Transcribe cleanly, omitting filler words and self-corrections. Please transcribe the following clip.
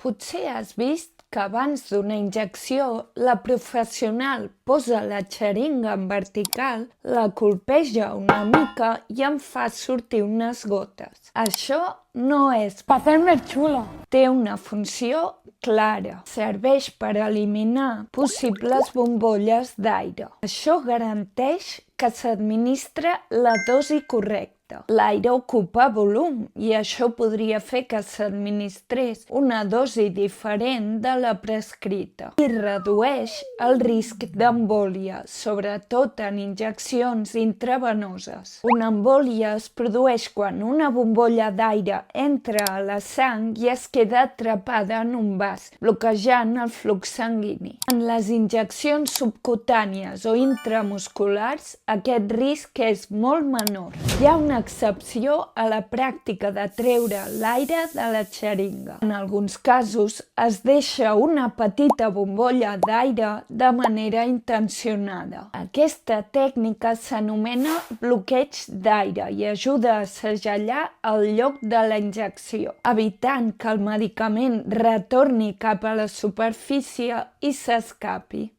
Potser has vist que abans d'una injecció la professional posa la xeringa en vertical, la colpeja una mica i en fa sortir unes gotes. Això no és Para hacerme chula. té una funció clara. Serveix per eliminar possibles bombolles d'aire. Això garanteix que s'administra la dosi correcta. L'aire ocupa volum i això podria fer que s'administrés una dosi diferent de la prescrita i redueix el risc d'embòlia, sobretot en injeccions intravenoses. Una embòlia es produeix quan una bombolla d'aire entra a la sang i es queda atrapada en un vas, bloquejant el flux sanguini. En les injeccions subcutànies o intramusculars, aquest risc és molt menor. Hi ha una excepció a la pràctica de treure l'aire de la xeringa. En alguns casos es deixa una petita bombolla d'aire de manera intencionada. Aquesta tècnica s'anomena bloqueig d'aire i ajuda a segellar el lloc de la injecció, evitant que el medicament retorni cap a la superfície i s'escapi.